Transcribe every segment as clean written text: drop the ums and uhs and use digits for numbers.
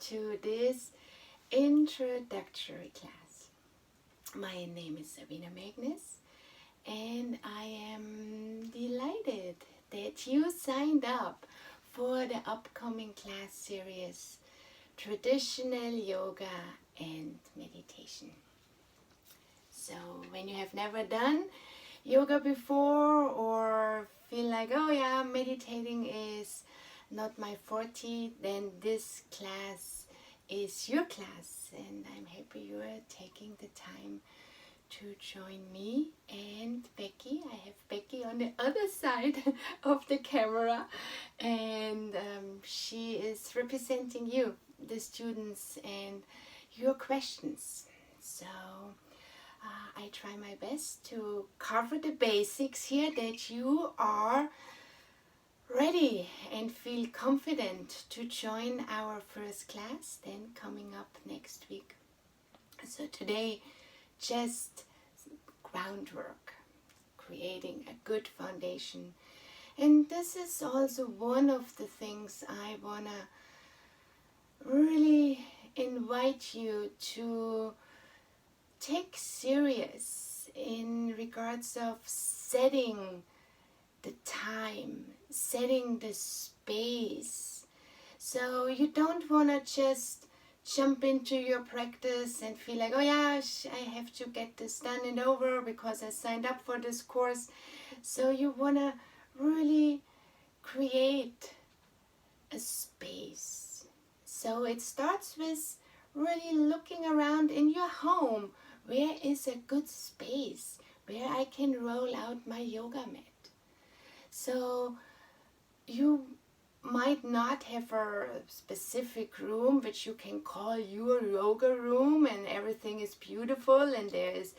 to this introductory class. My name is Sabina Magnus, and I am delighted that you signed up for the upcoming class series, Traditional Yoga and Meditation. So when you have never done yoga before or feel like, oh yeah, meditating is not my forte, then this class is your class, and I'm happy you are taking the time to join me and Becky. I have Becky on the other side of the camera, and she is representing you, the students, and your questions. So I try my best to cover the basics here, that you are ready and feel confident to join our first class, then coming up next week. So today, just groundwork, creating a good foundation. And this is also one of the things I want to really invite you to take serious in regards of setting the time, setting the space. So you don't want to just jump into your practice and feel like, oh yeah, I have to get this done and over because I signed up for this course. So you want to really create a space. So it starts with really looking around in your home. Where is a good space where I can roll out my yoga mat? So you might not have a specific room which you can call your yoga room and everything is beautiful and there is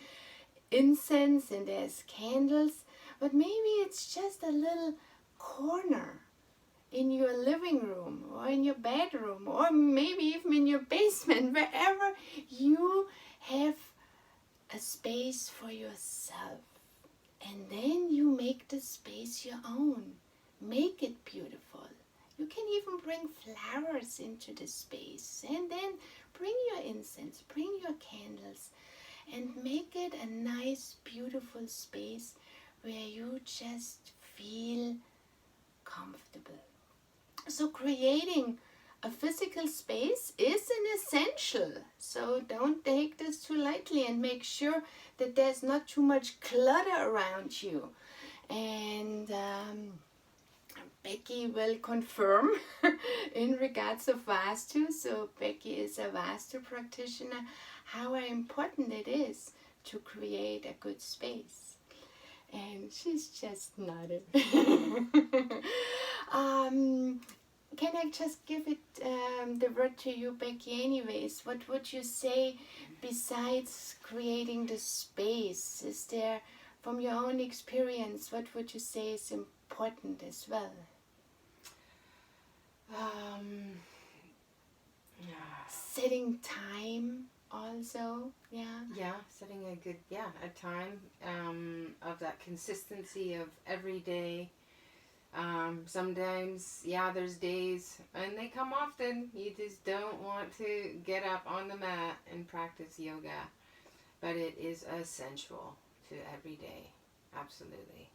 incense and there's candles, but maybe it's just a little corner in your living room or in your bedroom or maybe even in your basement, wherever you have a space for yourself. And then you make the space your own. Make it beautiful. You can even bring flowers into the space, and then bring your incense, bring your candles, and make it a nice, beautiful space where you just feel comfortable. So creating a physical space is an essential. So don't take this too lightly, and make sure that there's not too much clutter around you. And Becky will confirm in regards of Vastu. So Becky is a Vastu practitioner, how important it is to create a good space. And she's just nodding. Can I just give it the word to you, Becky, anyways? What would you say besides creating the space? Is there, from your own experience, what would you say is important as well? Setting time also, setting a good a time of that consistency of every day. Sometimes there's days, and they come often, you just don't want to get up on the mat and practice yoga, but it is essential to every day. Absolutely.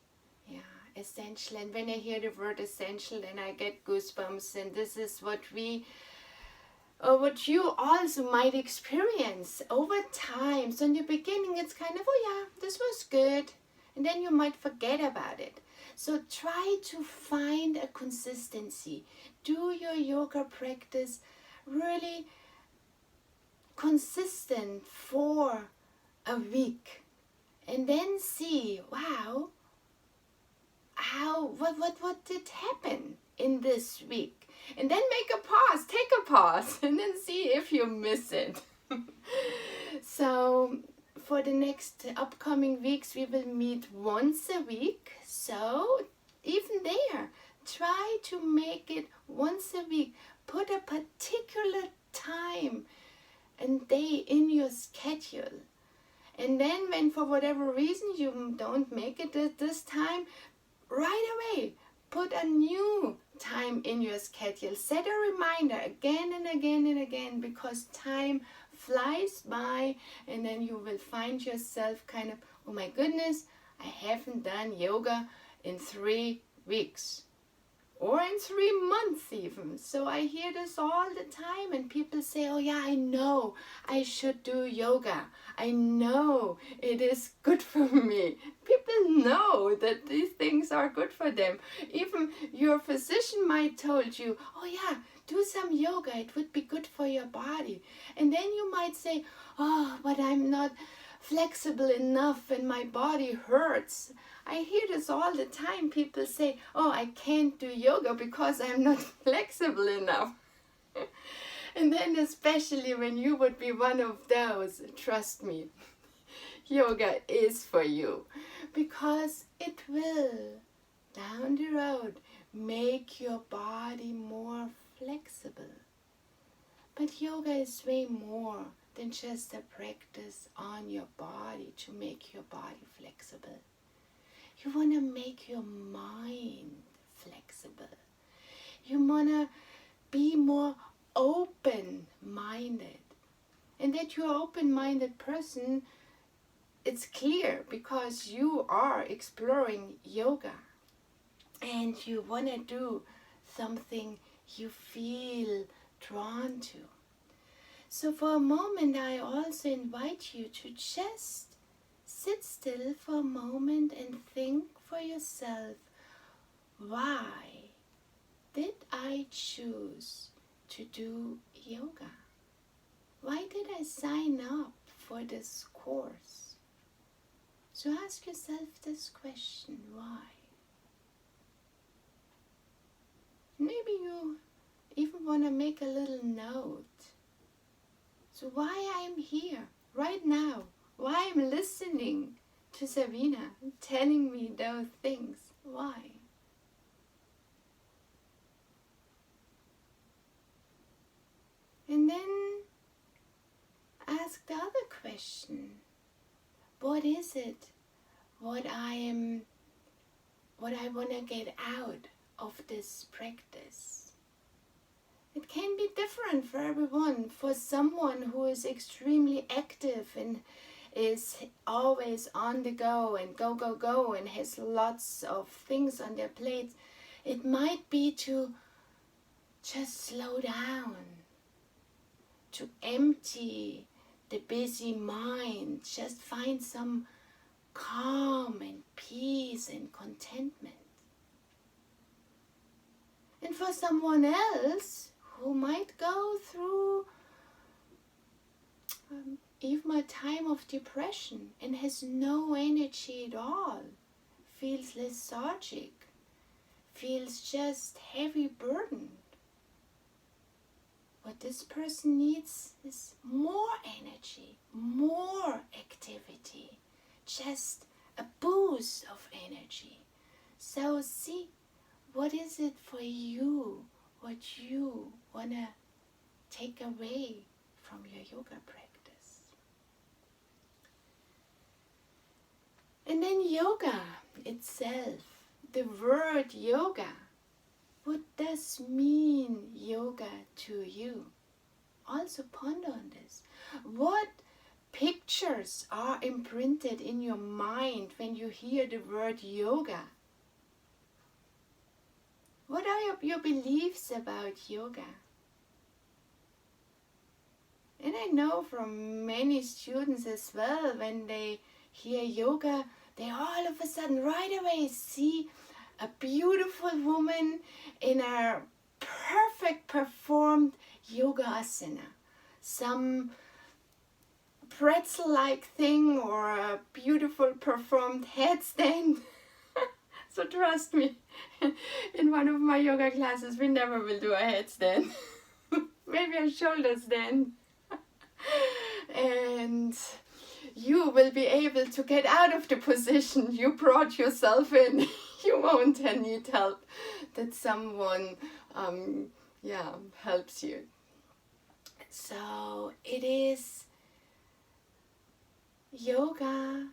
Essential. And when I hear the word essential, then I get goosebumps, and this is what what you also might experience over time. So in the beginning it's kind of, oh yeah, this was good, and then you might forget about it. So try to find a consistency. Do your yoga practice really consistent for a week, and then see, wow, what did happen in this week, and then make a pause, take a pause, and then see if you miss it. So for the next upcoming weeks we will meet once a week, so even there, try to make it once a week. Put a particular time and day in your schedule, and then when for whatever reason you don't make it at this time, right away put a new time in your schedule. Set a reminder again and again and again, because time flies by, and then you will find yourself kind of, oh my goodness, I haven't done yoga in 3 weeks. Or in 3 months even. So I hear this all the time, and people say, oh yeah, I know I should do yoga. I know it is good for me. People know that these things are good for them. Even your physician might told you, oh yeah, do some yoga, it would be good for your body. And then you might say, oh, but I'm not flexible enough and my body hurts. I hear this all the time. People say, oh, I can't do yoga because I'm not flexible enough. And then especially when you would be one of those, trust me, yoga is for you, because it will, down the road, make your body more flexible. But yoga is way more than just a practice on your body to make your body flexible. You want to make your mind flexible. You want to be more open-minded. And that you're an open-minded person, it's clear because you are exploring yoga. And you want to do something you feel drawn to. So for a moment, I also invite you to just sit still for a moment and think for yourself, why did I choose to do yoga? Why did I sign up for this course? So ask yourself this question, why? Maybe you even want to make a little note. So why I'm here right now? Why I'm listening to Sabina telling me those things? Why? And then ask the other question. What is it what I want to get out of this practice? It can be different for everyone. For someone who is extremely active and is always on the go and go and has lots of things on their plate, it might be to just slow down, to empty the busy mind, just find some calm and peace and contentment. And for someone else who might go through even a time of depression and has no energy at all, feels lethargic, feels just heavy burdened. What this person needs is more energy, more activity, just a boost of energy. So see, what is it for you, what you want to take away from your yoga practice? And then yoga itself, the word yoga, what does mean yoga to you? Also ponder on this. What pictures are imprinted in your mind when you hear the word yoga? What are your beliefs about yoga? And I know from many students as well, when they hear yoga, they all of a sudden right away see a beautiful woman in a perfect performed yoga asana. Some pretzel-like thing or a beautiful performed headstand. So trust me, in one of my yoga classes we never will do a headstand. Maybe a shoulder stand. And you will be able to get out of the position you brought yourself in. You won't need help, that someone helps you. So it is yoga,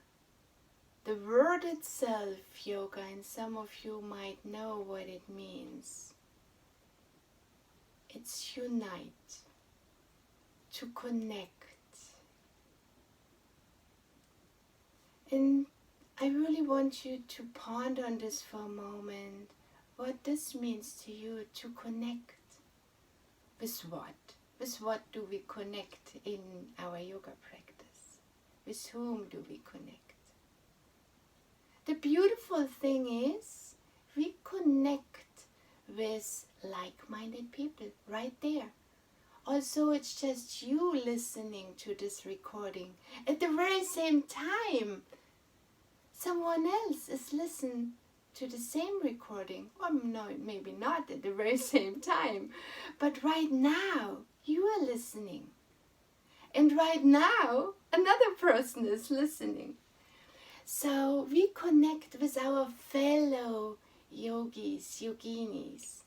the word itself, yoga, and some of you might know what it means. it's unite, to connect. And I really want you to ponder on this for a moment, what this means to you, to connect. With what? With what do we connect in our yoga practice? With whom do we connect? The beautiful thing is, we connect with like-minded people right there. Also, it's just you listening to this recording. At the very same time, someone else is listening to the same recording, or no, maybe not at the very same time, but right now you are listening, and right now another person is listening. So we connect with our fellow yogis, yoginis.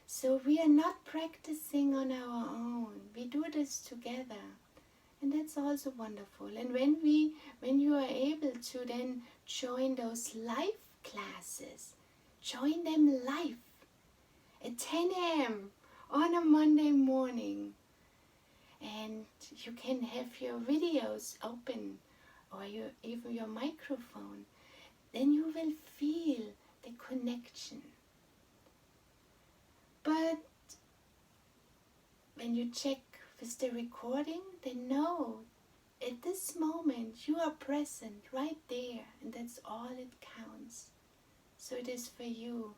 So we are not practicing on our own, we do this together, and that's also wonderful. And when you are able to then join those live classes, join them live at 10 a.m. on a Monday morning, and you can have your videos open or even your microphone. Then you will feel the connection. But when you check with the recording, then know at this moment you are present right there, and that's all it counts. So it is for you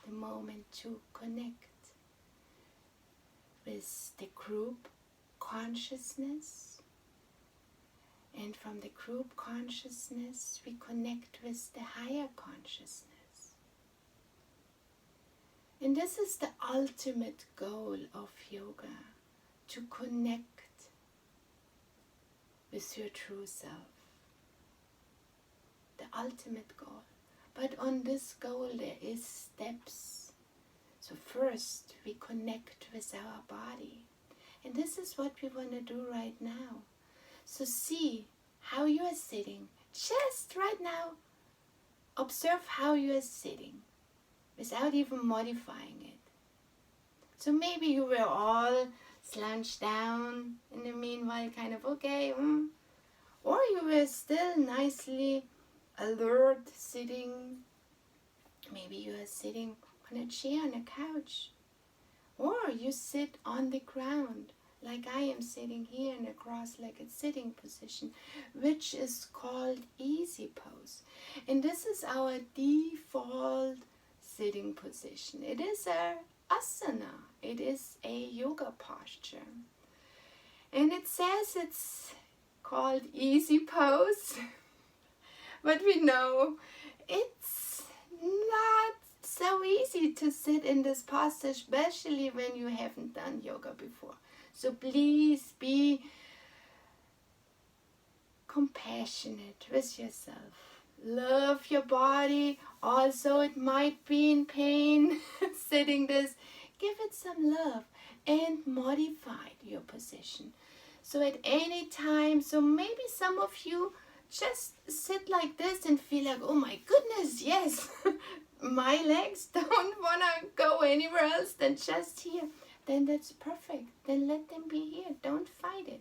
the moment to connect with the group consciousness, and from the group consciousness we connect with the higher consciousness. And this is the ultimate goal of yoga, to connect with your true self. The ultimate goal. But on this goal there is steps. So first we connect with our body. And this is what we want to do right now. So see how you are sitting. Just right now, observe how you are sitting without even modifying it. So maybe you were all slouched down in the meanwhile, kind of okay, or you were still nicely alert sitting. Maybe you are sitting on a chair, on a couch, or you sit on the ground like I am sitting here in a cross-legged sitting position, which is called easy pose. And this is our default sitting position. It is a asana. It is a yoga posture. And it says it's called easy pose, but we know it's not so easy to sit in this posture, especially when you haven't done yoga before. So please be compassionate with yourself. Love your body. Also, it might be in pain sitting this. Give it some love and modify your position. So at any time, so maybe some of you just sit like this and feel like, oh my goodness, yes, my legs don't want to go anywhere else than just here. Then that's perfect. Then let them be here. Don't fight it.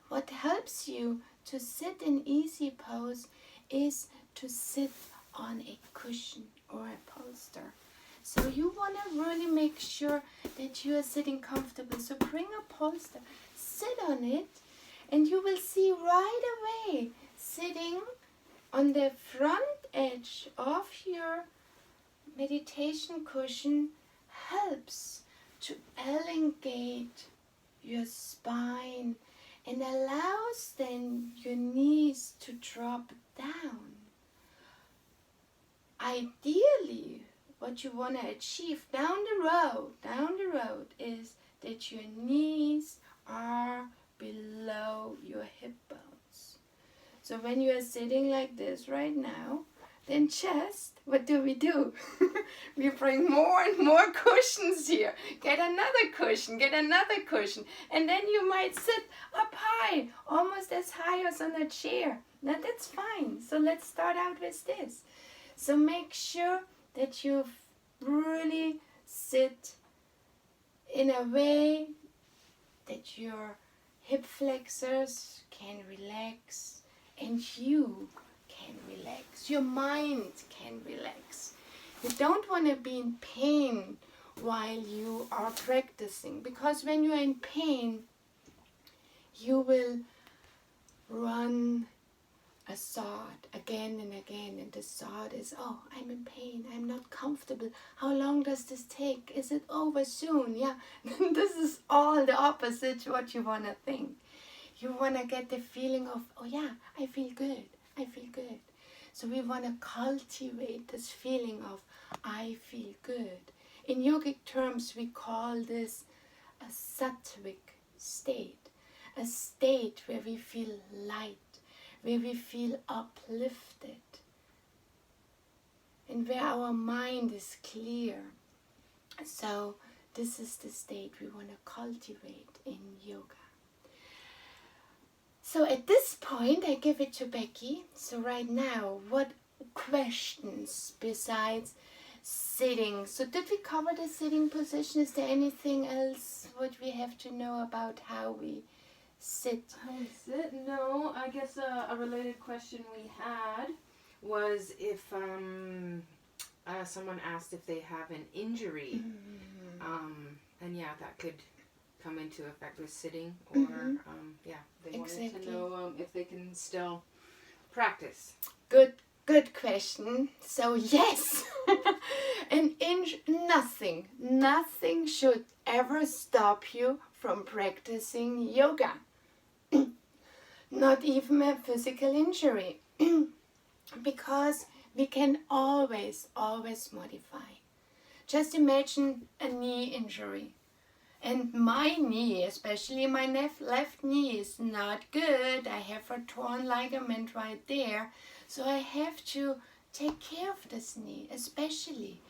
What helps you to sit in easy pose is to sit on a cushion or a bolster. So you want to really make sure that you are sitting comfortable. So bring a bolster, sit on it, and you will see right away, sitting on the front edge of your meditation cushion helps to elongate your spine and allows then your knees to drop down. Ideally, what you want to achieve down the road is that your knees are below your hip bones. So when you are sitting like this right now, then just, what do? We bring more and more cushions here. Get another cushion, and then you might sit up high, almost as high as on a chair. Now that's fine. So let's start out with this. So make sure that you really sit in a way that your hip flexors can relax and you can relax. Your mind can relax. You don't want to be in pain while you are practicing, because when you are in pain, you will run a thought again and again, and the thought is, oh, I'm in pain, I'm not comfortable, how long does this take, is it over soon? Yeah, this is all the opposite what you want to think. You want to get the feeling of, oh yeah, I feel good, I feel good. So we want to cultivate this feeling of, I feel good. In yogic terms, we call this a sattvic state, a state where we feel light, where we feel uplifted, and where our mind is clear. So this is the state we want to cultivate in yoga. So at this point, I give it to Becky. So right now, what questions besides sitting? So did we cover the sitting position? Is there anything else what we have to know about how we sit? No, I guess a related question we had was if someone asked if they have an injury, and yeah, that could come into effect with sitting, or they wanted to know if they can still practice. Good question. So yes, nothing should ever stop you from practicing yoga. Not even a physical injury, because we can always modify. Just imagine a knee injury. And my knee, especially my left knee, is not good. I have a torn ligament right there. So I have to take care of this knee, especially.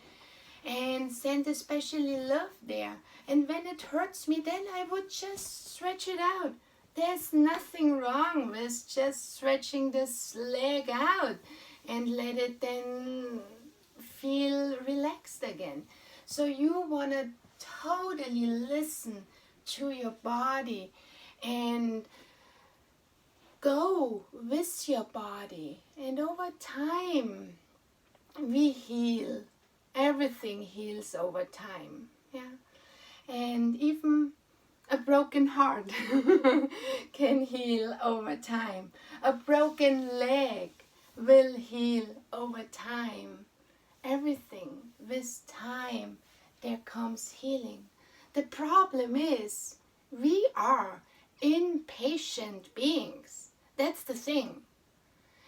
And send especially love there. And when it hurts me, then I would just stretch it out. There's nothing wrong with just stretching this leg out and let it then feel relaxed again. So you want to totally listen to your body and go with your body. And over time, we heal. Everything heals over time. Yeah. And even a broken heart can heal over time. A broken leg will heal over time. Everything with time, there comes healing. The problem is we are impatient beings. That's the thing.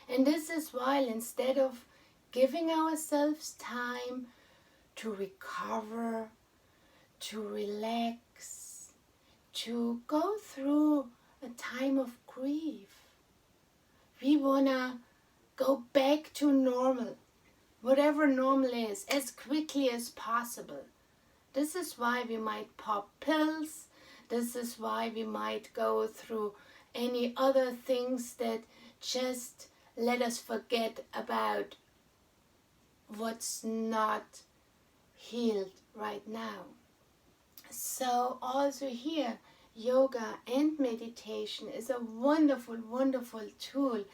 And this is why instead of giving ourselves time to recover, to relax, to go through a time of grief, we want to go back to normal, whatever normal is, as quickly as possible. This is why we might pop pills. This is why we might go through any other things that just let us forget about what's not healed right now. So also here, yoga and meditation is a wonderful, wonderful tool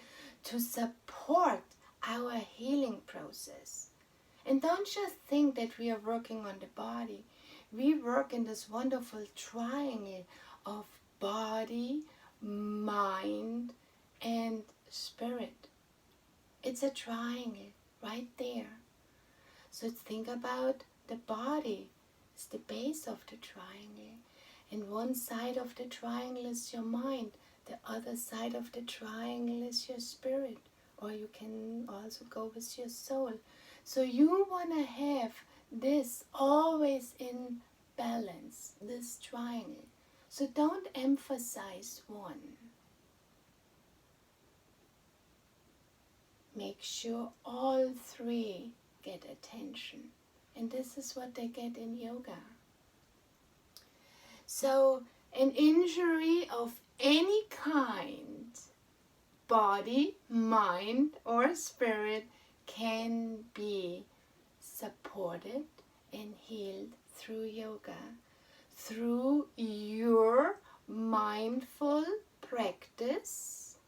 to support our healing process. And don't just think that we are working on the body. We work in this wonderful triangle of body, mind, and spirit. It's a triangle right there. So think about the body. It's the base of the triangle. And one side of the triangle is your mind. The other side of the triangle is your spirit. Or you can also go with your soul. So you want to have this always in balance, this triangle. So don't emphasize one. Make sure all three get attention. And this is what they get in yoga. So an injury of any kind, body, mind, or spirit, can be supported and healed through yoga. through your mindful practice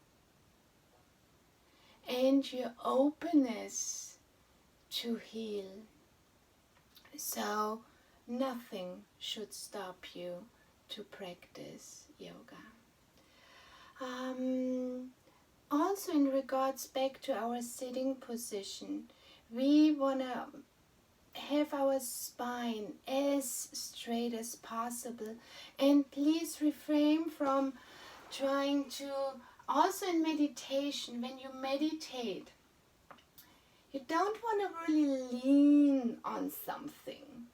and your openness to heal. So nothing should stop you to practice yoga. Also, in regards back to our sitting position, we want to have our spine as straight as possible, and please refrain from trying to, also in meditation, when you meditate, you don't want to really lean on something.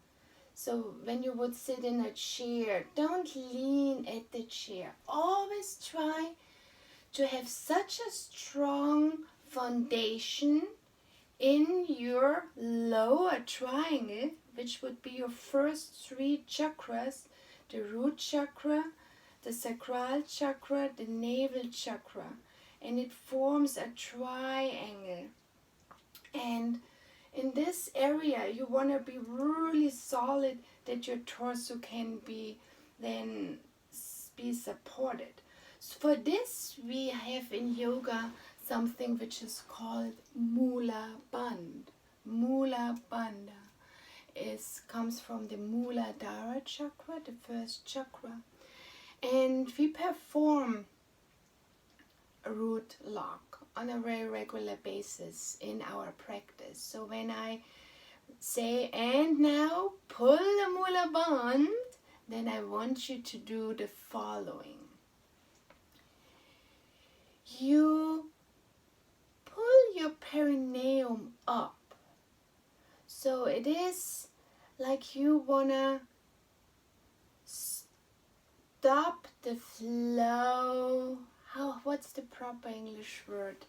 So when you would sit in a chair, don't lean at the chair. Always try to have such a strong foundation in your lower triangle, which would be your first three chakras, the root chakra, the sacral chakra, the navel chakra, and it forms a triangle. And in this area you want to be really solid, that your torso can be then be supported. So for this we have in yoga something which is called Mula Bandha. Mula Bandha comes from the Muladhara chakra, the first chakra. And we perform a root lock on a very regular basis in our practice. So when I say, and now pull the Mula Bandha, then I want you to do the following. You pull your perineum up. So it is like you wanna stop the flow. What's the proper English word?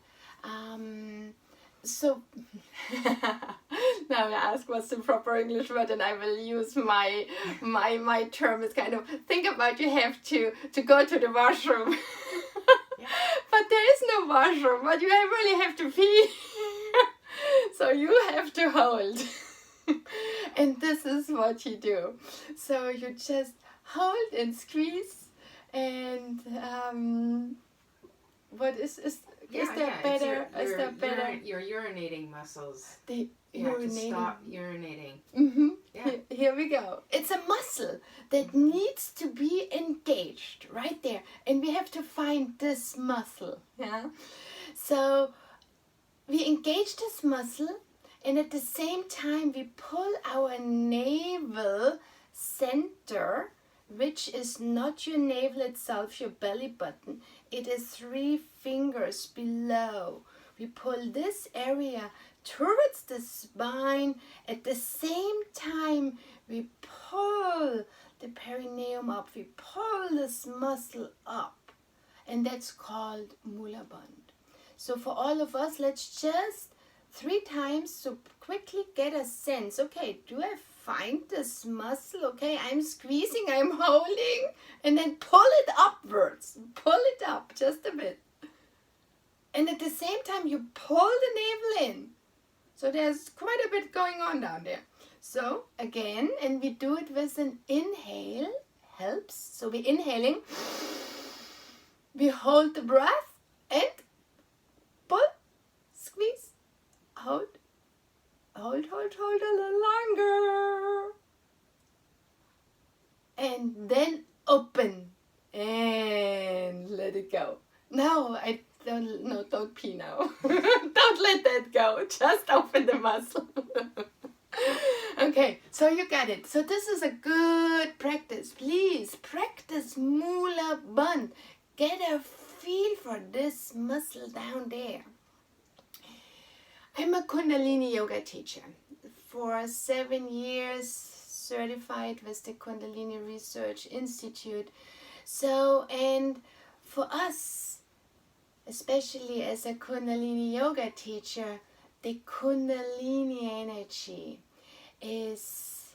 So now I ask what's the proper English word, and I will use my term is kind of, think about you have to go to the washroom. Yeah. But there is no washroom, but you really have to pee. So you have to hold. And this is what you do. So you just hold and squeeze, and what is that better? Is that better? Your urinating muscles. The you have to stop urinating. Mm-hmm. Yeah. Here we go. It's a muscle that needs to be engaged right there, and we have to find this muscle. Yeah. So we engage this muscle, and at the same time we pull our navel center, which is not your navel itself, your belly button. It is 3 fingers below. We pull this area towards the spine. At the same time, we pull the perineum up. We pull this muscle up. And that's called Mula Bandha. So for all of us, let's just 3 times to quickly get a sense. Okay, do I find this muscle? Okay, I'm squeezing, I'm holding, and then pull it upwards. Pull it up just a bit. And at the same time, you pull the navel in. So there's quite a bit going on down there. So again, and we do it with an inhale, helps. So we're inhaling, we hold the breath, and pull, squeeze, hold a little longer, and then open and let it go. No, don't pee now. Don't let that go. Just open the muscle. Okay, so you got it. So this is a good practice. Please practice Mula Bandha. Get a feel for this muscle down there. I'm a Kundalini Yoga teacher. For 7 years, certified with the Kundalini Research Institute. So, and for us, especially as a Kundalini Yoga teacher, the Kundalini energy is,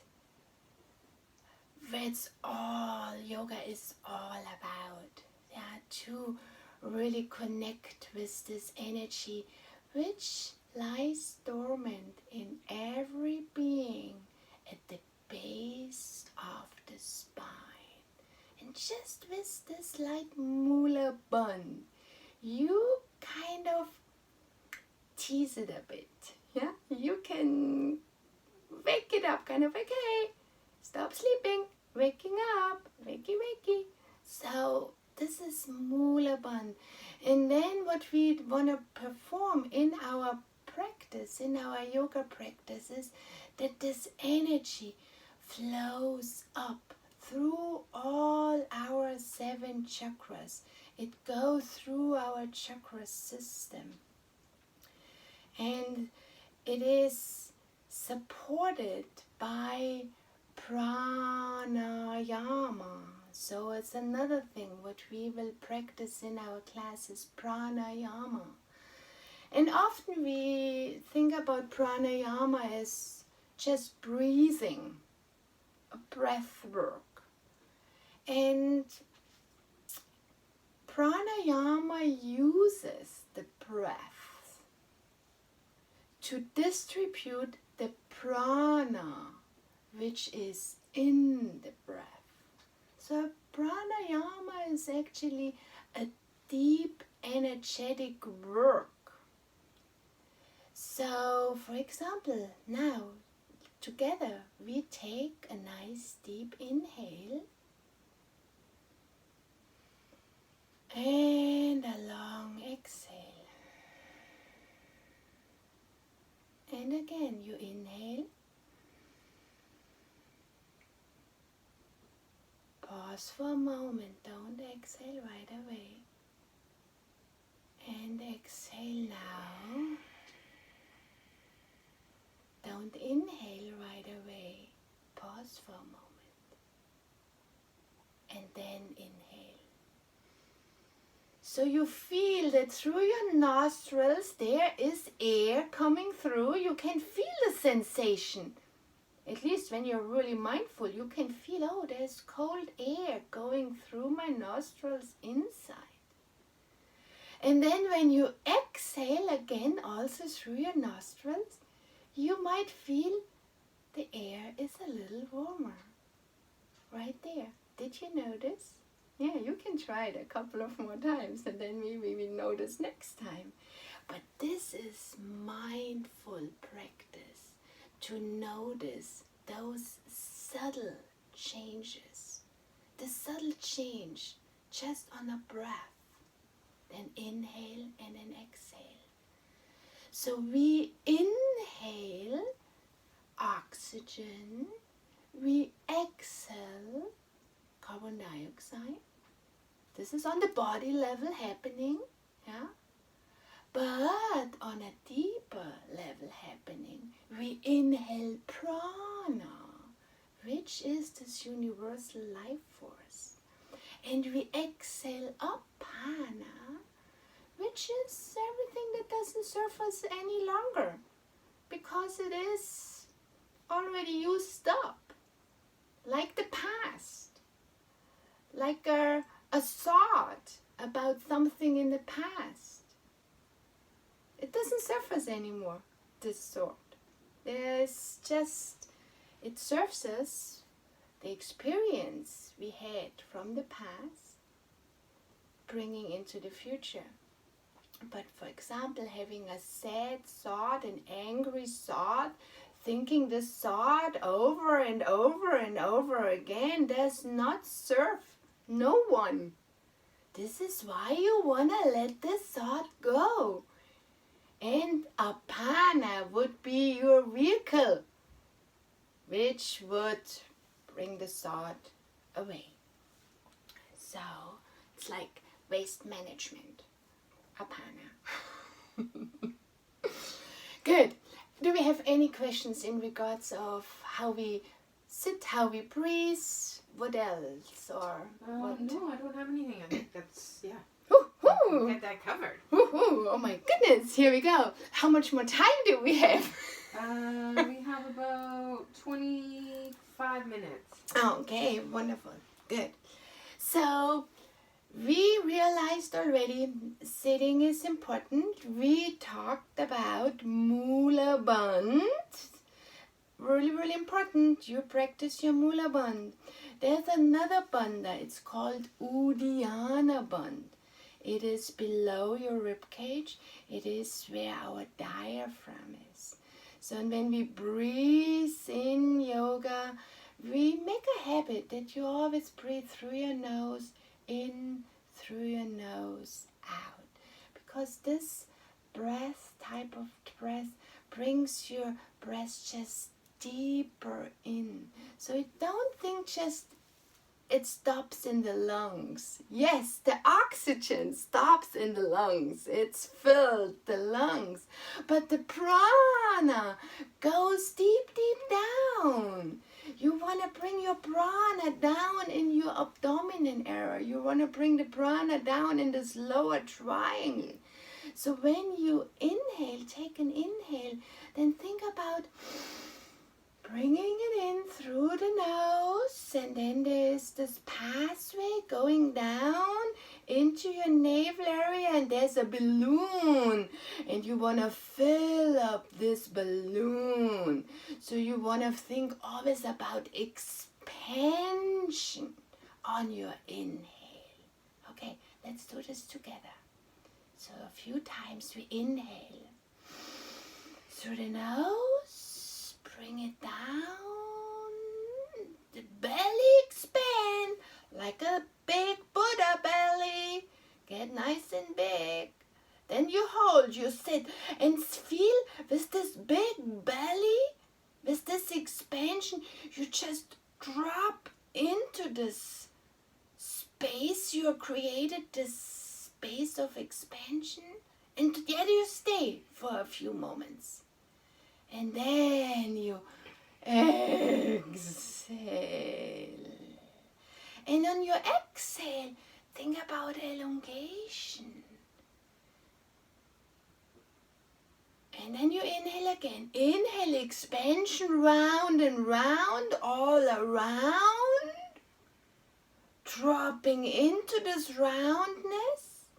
that's all yoga is all about. Yeah, to really connect with this energy, which lies dormant in every being at the base of the spine. just with this light mula bandh, you kind of tease it a bit. Yeah, you can wake it up, kind of, okay, stop sleeping, waking up, wakey wakey. So this is mula bandh. And then what we want to perform in our practice, in our yoga practice, is that this energy flows up through all our 7 chakras. It goes through our chakra system. And it is supported by Pranayama. So it's another thing what we will practice in our classes, Pranayama. And often we think about Pranayama as just breathing, a breath work. And Pranayama uses the breath to distribute the prana, which is in the breath. So pranayama is actually a deep energetic work. So, for example, now together we take a nice deep inhale and a long exhale. And again, you inhale, pause for a moment, don't exhale right away, and exhale now. Don't inhale right away, pause for a moment, and then inhale. So you feel that through your nostrils there is air coming through. You can feel the sensation. At least when you're really mindful, you can feel, oh, there's cold air going through my nostrils inside. And then when you exhale again, also through your nostrils, you might feel the air is a little warmer. Right there. Did you notice? Yeah, you can try it a couple of more times and then maybe we notice next time. But this is mindful practice, to notice those subtle changes. The subtle change just on a breath. Then inhale and then exhale. So we inhale oxygen, we exhale carbon dioxide. This is on the body level happening, yeah? But on a deeper level happening, we inhale prana, which is this universal life force. And we exhale apana, which is everything that doesn't serve us any longer, because it is already used up, like the past, like a thought about something in the past. It doesn't serve us anymore, this thought. There's just, it serves us the experience we had from the past, bringing into the future. But for example, having a sad thought, an angry thought, thinking this thought over and over and over again does not serve no one. This is why you want to let this thought go. And apana would be your vehicle, which would bring the thought away. So it's like waste management. Apana. Good. Do we have any questions in regards of how we sit, how we breathe, what else, or what? No, I don't have anything. I think that's, yeah. Woo-hoo. Get that covered. Woo-hoo. Oh my goodness, here we go. How much more time do we have? We have about 25 minutes. Okay, wonderful. Good. So we realized already sitting is important. We talked about mula bandh, really, really important, you practice your Mula Bandh. There's another bandha. It's called Uddiyana Bandh. It is below your rib cage. It is where our diaphragm is. So when we breathe in yoga, we make a habit that you always breathe through your nose, in, through your nose, out. Because this type of breath, brings your breath just deeper in. So you don't think just it stops in the lungs. Yes, the oxygen stops in the lungs. It's filled the lungs. But the prana goes deep, deep down. You want to bring your prana down in your abdominal area. You want to bring the prana down in this lower triangle. So when you inhale, take an inhale, then think about bringing it in through the nose, and then there's this pathway going down into your navel area, and there's a balloon, and you want to fill up this balloon. So you want to think always about expansion on your inhale. Okay, let's do this together. So a few times we inhale through the nose, bring it down, the belly expand like a big Buddha belly, get nice and big. Then you hold, you sit, and feel with this big belly, with this expansion, you just drop into this space you created, this space of expansion, and there you stay for a few moments. And then you exhale. And on your exhale, think about elongation. And then you inhale again. Inhale, expansion, round and round, all around. Dropping into this roundness.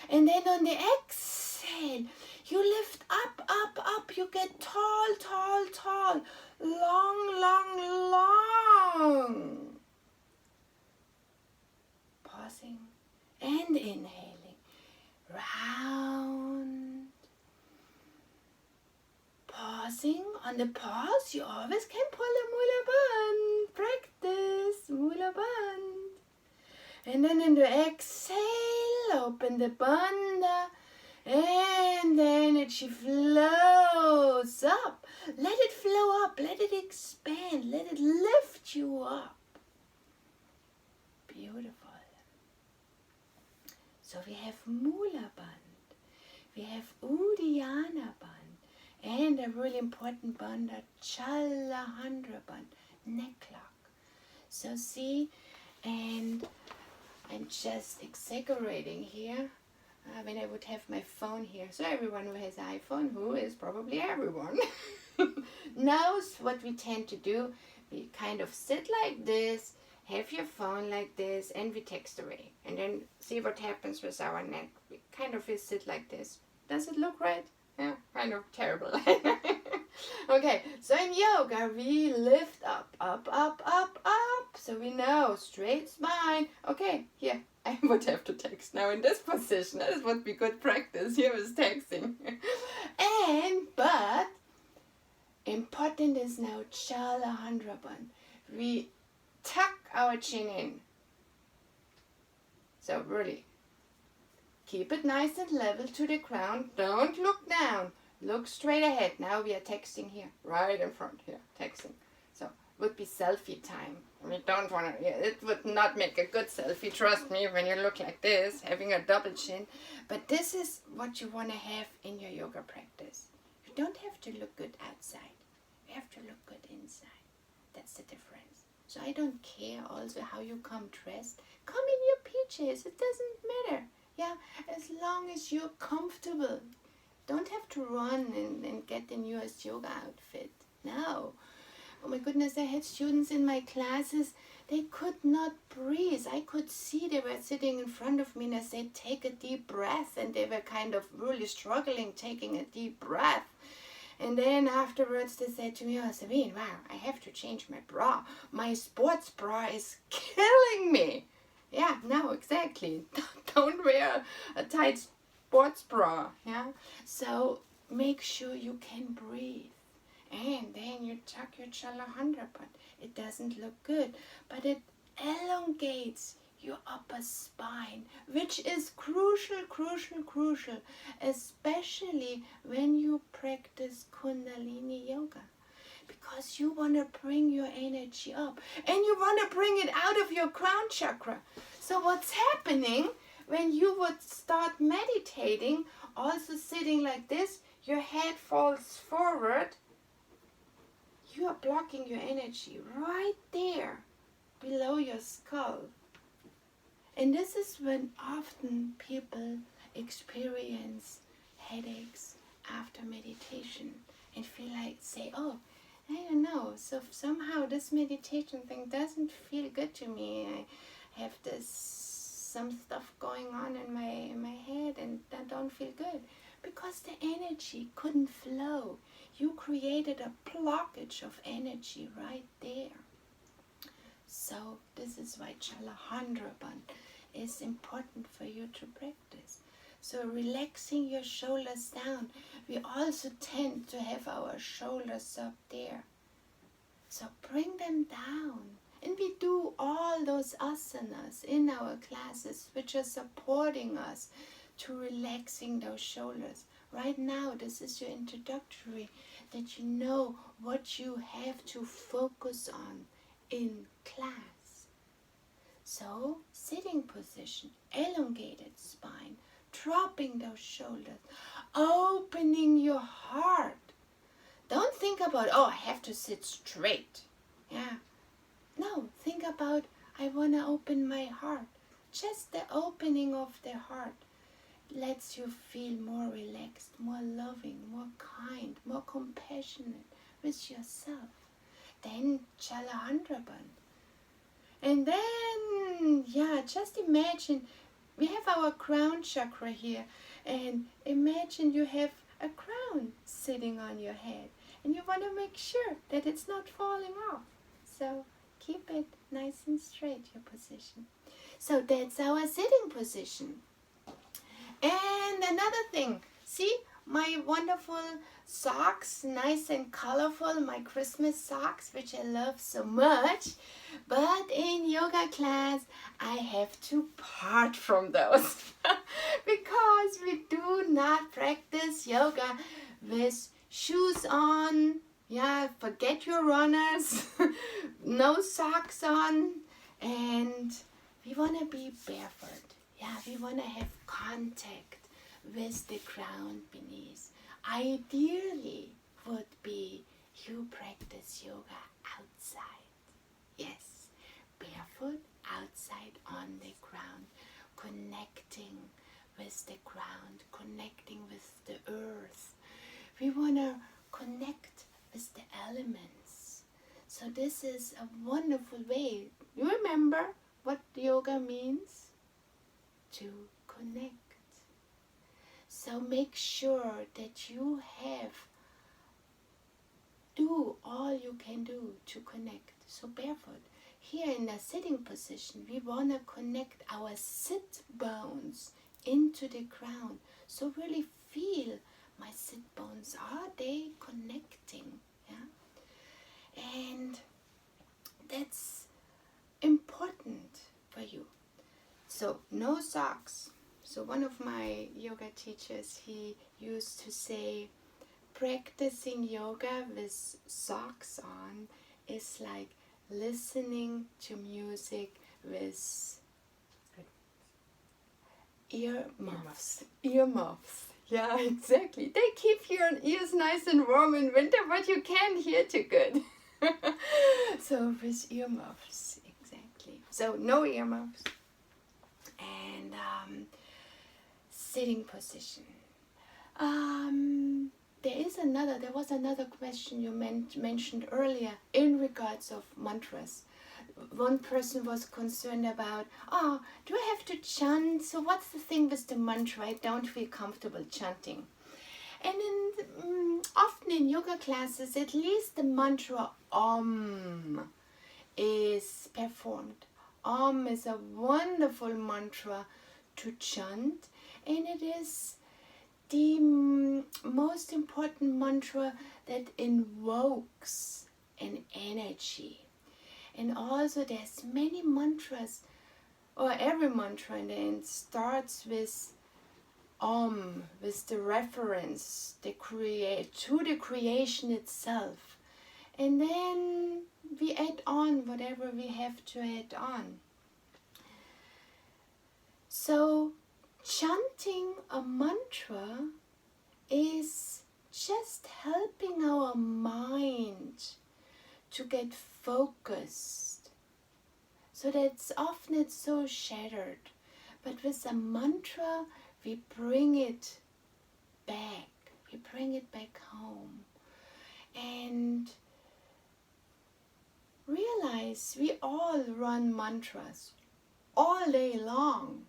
And then on the exhale, you lift up, up, up. You get tall, tall, tall. Long, long, long. Pausing and inhaling. Round. Pausing. On the pause, you always can pull a Mula Bandh. Practice Mula Bandh. And then in the exhale, open the bandha, and the energy flows up. Let it flow up, let it expand, let it lift you up. Beautiful. So we have Mula Bandh, we have Uddiyana Bandh, and a really important bandha, Chalandra Bandh, neck lock. So see, and I'm just exaggerating here. When I would have my phone here. So everyone who has an iPhone, who is probably everyone, knows what we tend to do. We kind of sit like this, have your phone like this, and we text away. And then see what happens with our neck. We kind of sit like this. Does it look right? Yeah, kind of terrible. Okay, so in yoga we lift up, up, up, up, up. So we know, straight spine. Okay, here, I would have to text now in this position. That is what we could practice. Here is texting. But important is now Chalandra Bandh. We tuck our chin in. So really, keep it nice and level to the ground. Don't look down. Look straight ahead. Now we are texting here, right in front here, texting. So would be selfie time. We don't want to, it would not make a good selfie, trust me, when you look like this, having a double chin. But this is what you want to have in your yoga practice. You don't have to look good outside. You have to look good inside. That's the difference. So I don't care also how you come dressed. Come in your PJs, it doesn't matter. Yeah, as long as you're comfortable. Don't have to run and get the newest yoga outfit. No. Oh my goodness, I had students in my classes, they could not breathe. I could see they were sitting in front of me and I said, take a deep breath. And they were kind of really struggling taking a deep breath. And then afterwards they said to me, oh, Sabine, wow, I have to change my bra. My sports bra is killing me. Yeah, no, exactly. Don't wear a tight sports bra. Yeah. So make sure you can breathe. And then you tuck your Chaturanga, but it doesn't look good. But it elongates your upper spine, which is crucial, especially when you practice Kundalini Yoga. Because you want to bring your energy up and you want to bring it out of your crown chakra. So what's happening when you would start meditating, also sitting like this, your head falls forward, you are blocking your energy right there below your skull. And this is when often people experience headaches after meditation and feel like, say, oh, I don't know, so somehow this meditation thing doesn't feel good to me. I have some stuff going on in my head and I don't feel good. Because the energy couldn't flow. You created a blockage of energy right there. So this is why Chaturanga is important for you to practice. So relaxing your shoulders down. We also tend to have our shoulders up there. So bring them down. And we do all those asanas in our classes which are supporting us to relaxing those shoulders. Right now, this is your introductory, that you know what you have to focus on in class. So, sitting position, elongated spine, dropping those shoulders, opening your heart. Don't think about, oh, I have to sit straight. Yeah. No, think about, I want to open my heart. Just the opening of the heart lets you feel more relaxed, more loving, more kind, more compassionate with yourself. Then Chaturanga. And then, just imagine, we have our crown chakra here. And imagine you have a crown sitting on your head. And you want to make sure that it's not falling off. So keep it nice and straight, your position. So that's our sitting position. And another thing, see my wonderful socks, nice and colorful, my Christmas socks, which I love so much. But in yoga class, I have to part from those because we do not practice yoga with shoes on. Yeah, forget your runners, no socks on, and we want to be barefoot. Yeah, we want to have contact with the ground beneath. Ideally would be you practice yoga outside. Yes, barefoot outside on the ground, connecting with the ground, connecting with the earth. We want to connect with the elements. So this is a wonderful way. You remember what yoga means? To connect. So make sure that you do all you can do to connect. So barefoot. Here in the sitting position, we want to connect our sit bones into the ground. So really feel my sit bones. Are they connecting? Yeah. And that's important for you. So no socks. So one of my yoga teachers, he used to say, practicing yoga with socks on is like listening to music with earmuffs. Earmuffs. Yeah, exactly. They keep your ears nice and warm in winter, but you can't hear too good. So with earmuffs, exactly. So no earmuffs. And sitting position. There was another question you mentioned earlier in regards of mantras. One person was concerned about, do I have to chant? So what's the thing with the mantra? I don't feel comfortable chanting. And often in yoga classes, at least the mantra Om is performed. Om is a wonderful mantra to chant, and it is the most important mantra that invokes an energy. And also there's many mantras, or every mantra in the end starts with Om, with the reference to the creation itself. And then we add on whatever we have to add on. So chanting a mantra is just helping our mind to get focused. So that's often it's so shattered. But with a mantra, we bring it back. We bring it back home. And realize we all run mantras all day long.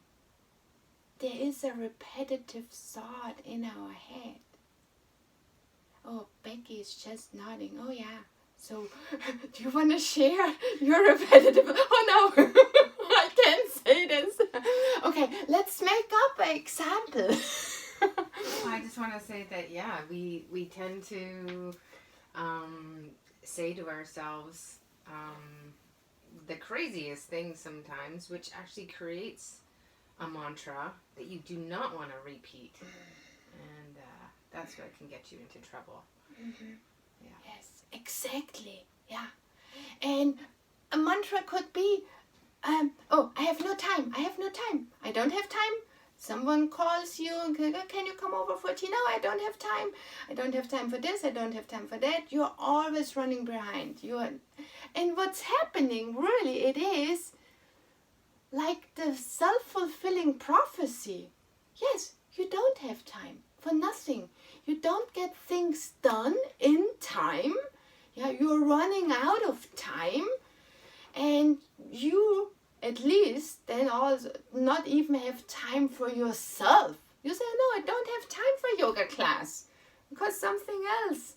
There is a repetitive thought in our head. Oh, Becky is just nodding. Oh yeah. So, do you want to share your repetitive? Oh no, I can't say this. Okay, let's make up an example. I just want to say that, yeah, we tend to say to ourselves the craziest things sometimes, which actually creates a mantra that you do not want to repeat. And that's what can get you into trouble. Mm-hmm. Yeah. Yes, exactly. Yeah. And a mantra could be, oh, I have no time. I have no time. I don't have time. Someone calls you, can you come over for tea? No, I don't have time. I don't have time for this. I don't have time for that. You're always running behind. And what's happening, really, it is like the self-fulfilling prophecy. Yes, you don't have time for nothing. You don't get things done in time. Yeah, you're running out of time, and you at least then also not even have time for yourself. You say, no, I don't have time for yoga class because something else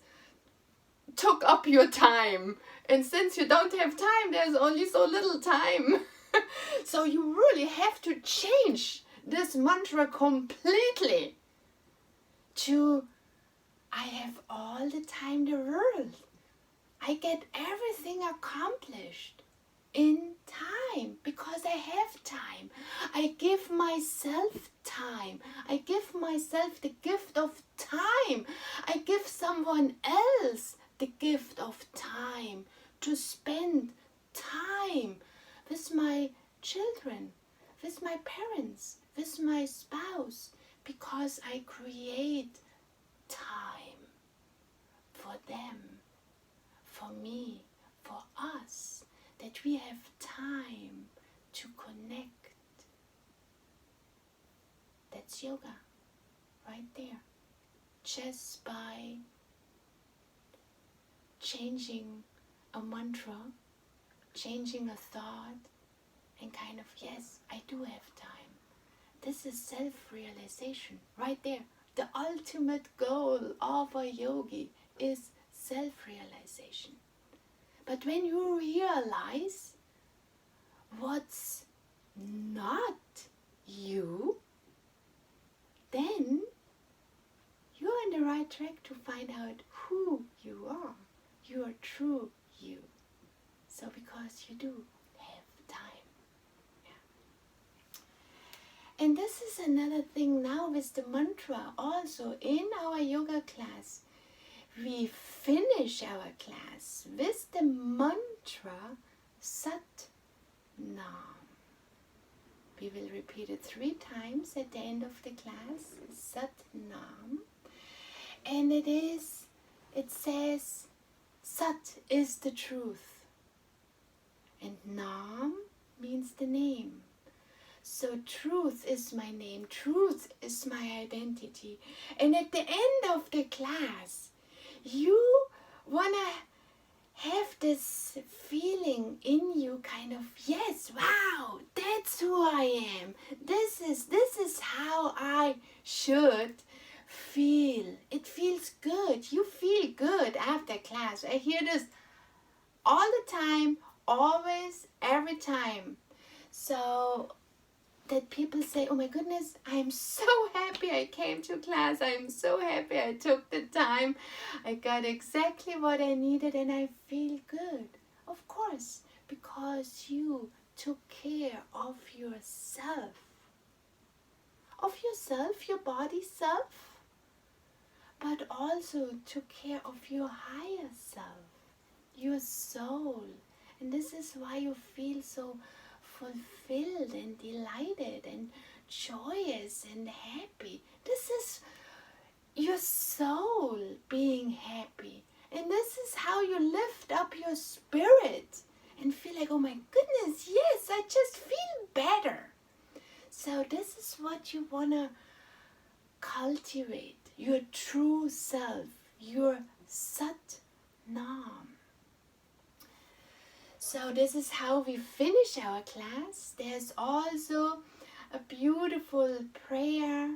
took up your time. And since you don't have time, there's only so little time. So you really have to change this mantra completely to, I have all the time in the world. I get everything accomplished in time because I have time. I give myself time. I give myself the gift of time. I give someone else the gift of time to spend time with my children, with my parents, with my spouse, because I create time for them, for me, for us, that we have time to connect. That's yoga, right there. Just by changing a mantra, changing a thought, and kind of, yes, I do have time. This is self-realization, right there. The ultimate goal of a yogi is self-realization. But when you realize what's not you, then you're on the right track to find out who you are, your true you. So because you do have time. Yeah. And this is another thing now with the mantra also in our yoga class. We finish our class with the mantra Sat Nam. We will repeat it 3 times at the end of the class. Sat Nam. And it says, Sat is the truth. And Nam means the name. So truth is my name. Truth is my identity. And at the end of the class, you want to have this feeling in you, kind of, yes, wow, that's who I am. This is how I should feel. It class. I hear this all the time, always, every time. So that people say, oh my goodness, I'm so happy I came to class. I'm so happy I took the time. I got exactly what I needed and I feel good. Of course, because you took care of yourself. Of yourself, your body self, but also took care of your higher self, your soul. And this is why you feel so fulfilled and delighted and joyous and happy. This is your soul being happy. And this is how you lift up your spirit and feel like, oh my goodness, yes, I just feel better. So this is what you want to cultivate, your true self, your Sat Nam. So this is how we finish our class. There's also a beautiful prayer,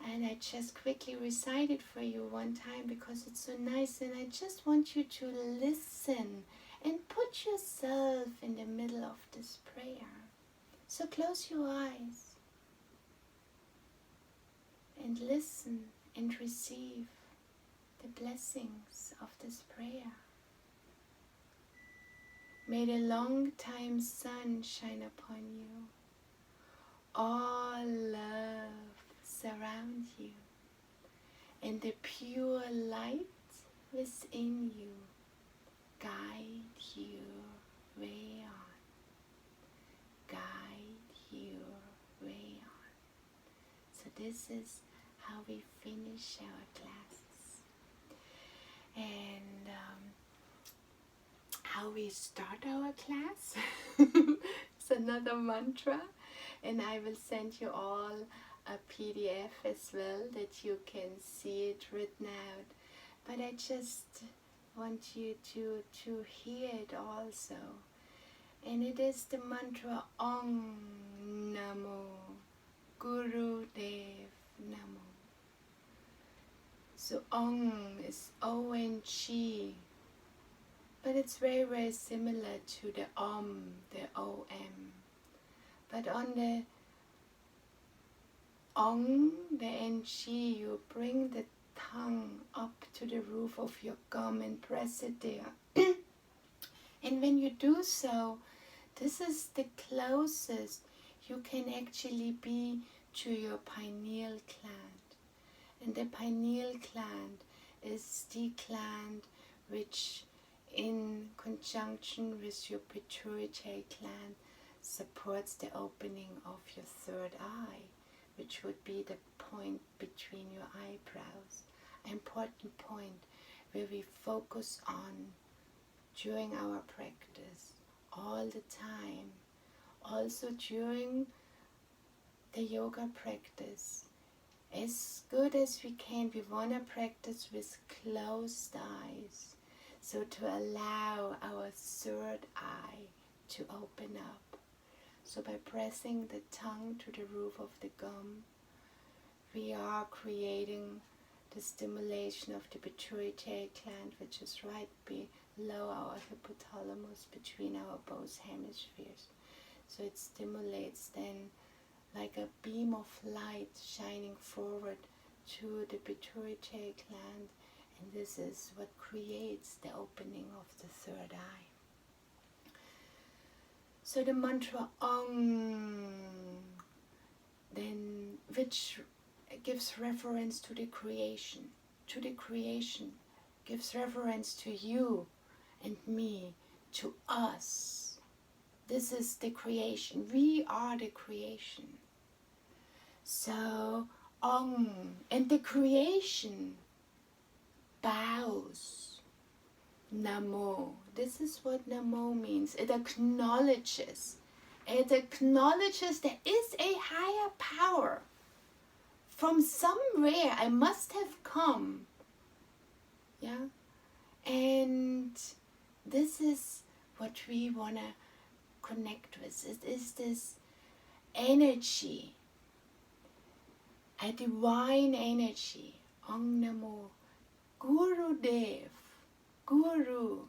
and I just quickly recite it for you one time because it's so nice, and I just want you to listen and put yourself in the middle of this prayer. So close your eyes and listen and receive the blessings of this prayer. May the long-time sun shine upon you. All love surround you. And the pure light within you guide your way on. Guide your way on. So this is how we finish our classes. And how we start our class. It's another mantra, and I will send you all a PDF as well that you can see it written out. But I just want you to hear it also. And it is the mantra Om Namo Guru Dev Namo. So Om is O-N-G, but it's very, very similar to the Om, the O-M. But on the Om, the N-G, you bring the tongue up to the roof of your gum and press it there. And when you do so, this is the closest you can actually be to your pineal gland. And the pineal gland is the gland which, in conjunction with your pituitary gland, supports the opening of your third eye, which would be the point between your eyebrows. An important point where we focus on during our practice all the time. Also during the yoga practice, as good as we can, we want to practice with closed eyes. So to allow our third eye to open up. So by pressing the tongue to the roof of the gum, we are creating the stimulation of the pituitary gland, which is right below our hypothalamus, between our both hemispheres. So it stimulates then like a beam of light shining forward to the pituitary gland, and this is what creates the opening of the third eye. So the mantra Om, then, which gives reference to the creation, gives reference to you and me, to us. This is the creation. We are the creation. So, Om, and the creation bows. Namo. This is what Namo means. It acknowledges. It acknowledges there is a higher power. From somewhere I must have come. Yeah? And this is what we want to connect with. It is this energy, a divine energy. Om Namo Guru Dev. Guru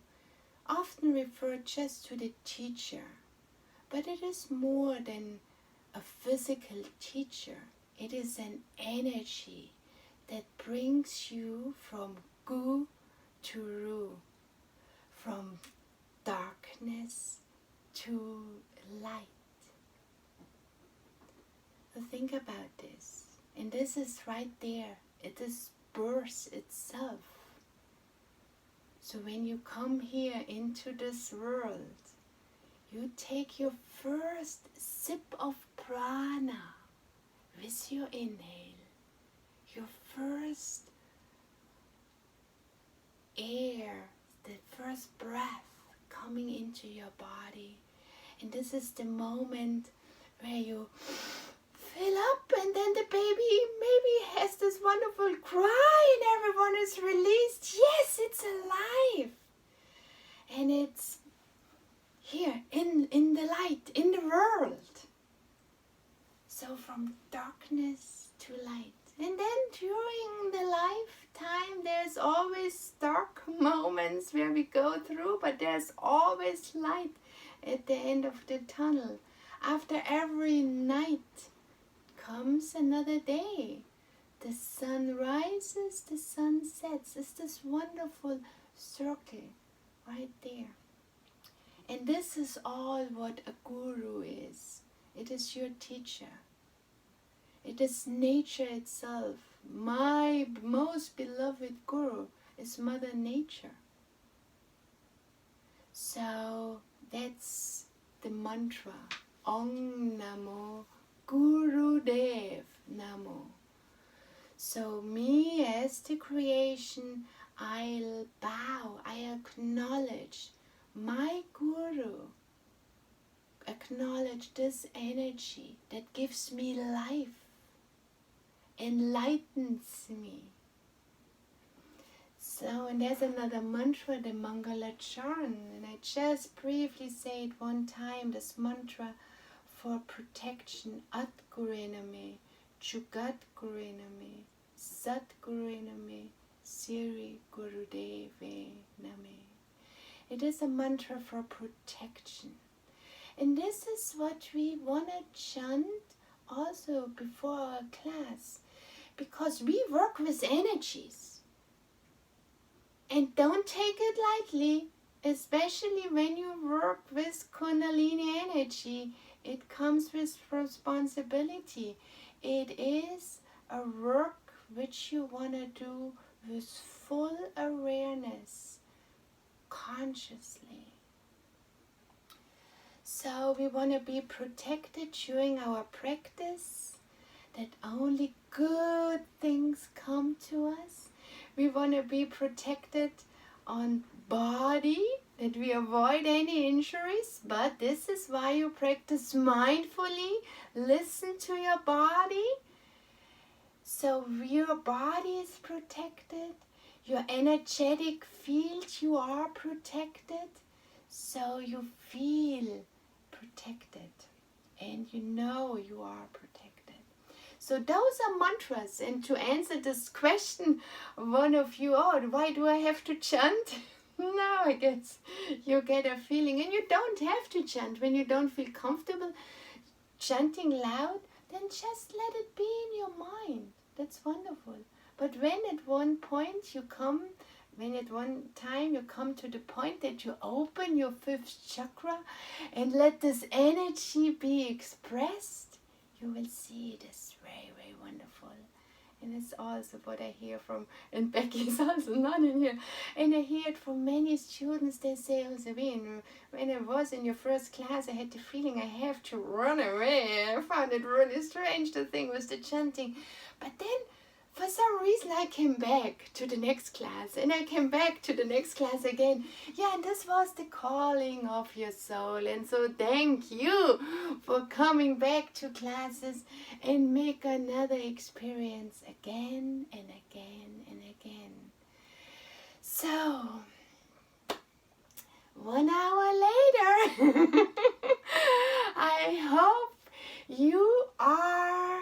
often referred just to the teacher, but it is more than a physical teacher. It is an energy that brings you from Gu to Ru, from darkness to light. So think about this. And this is right there. It is birth itself. So when you come here into this world, you take your first sip of prana with your inhale, your first air, the first breath coming into your body. And this is the moment where you fill up, and then the baby maybe has this wonderful cry and everyone is released. Yes, it's alive. And it's here in the light, in the world. So from darkness to light. And then during the lifetime, there's always dark moments where we go through, but there's always light at the end of the tunnel. After every night comes another day. The sun rises, the sun sets. It's this wonderful circle right there. And this is all what a guru is. It is your teacher. It is nature itself. My most beloved guru is Mother Nature. So that's the mantra. Om Namo Gurudev Namo. So me as the creation, I'll bow, I acknowledge my Guru. Acknowledge this energy that gives me life, enlightens me. So, and there's another mantra, the Mangala Charan, and I just briefly say it one time, this mantra for protection. At Gurename, Jugat Gurename, Sat Gurename, Siri Gurudeve Name. It is a mantra for protection. And this is what we want to chant also before our class, because we work with energies. And don't take it lightly, especially when you work with Kundalini energy. It comes with responsibility. It is a work which you want to do with full awareness, consciously. So we want to be protected during our practice, that only good things come to us. We want to be protected on body, that we avoid any injuries, but this is why you practice mindfully. Listen to your body. So your body is protected. Your energetic field, you are protected. So you feel protected and you know you are protected. So those are mantras. And to answer this question, one of you, oh, why do I have to chant? Now I guess you get a feeling, and you don't have to chant. When you don't feel comfortable chanting loud, then just let it be in your mind. That's wonderful. But when at one time you come to the point that you open your fifth chakra and let this energy be expressed, you will see it is very, very wonderful. And it's also what I hear from, and Becky is also not in here, and I hear it from many students. They say, oh, Sabine, when I was in your first class, I had the feeling I have to run away. I found it really strange, the thing with the chanting. But then, for some reason, I came back to the next class, and I came back to the next class again. Yeah, and this was the calling of your soul. And so thank you for coming back to classes and make another experience again and again and again. So, 1 hour later, I hope you are,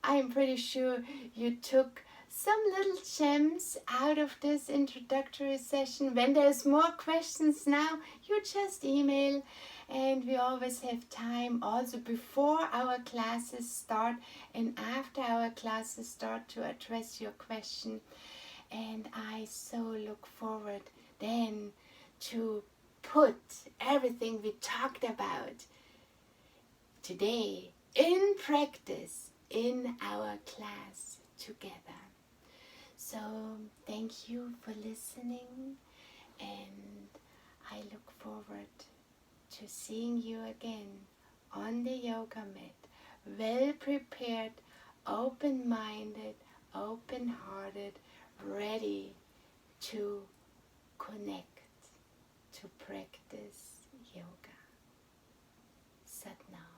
I'm pretty sure you took some little gems out of this introductory session. When there's more questions now, you just email, and we always have time also before our classes start and after our classes start to address your question. And I so look forward then to put everything we talked about today in practice in our class together. So thank you for listening, and I look forward to seeing you again on the yoga mat, well prepared, open-minded, open-hearted, ready to connect, to practice yoga. Sat Nam.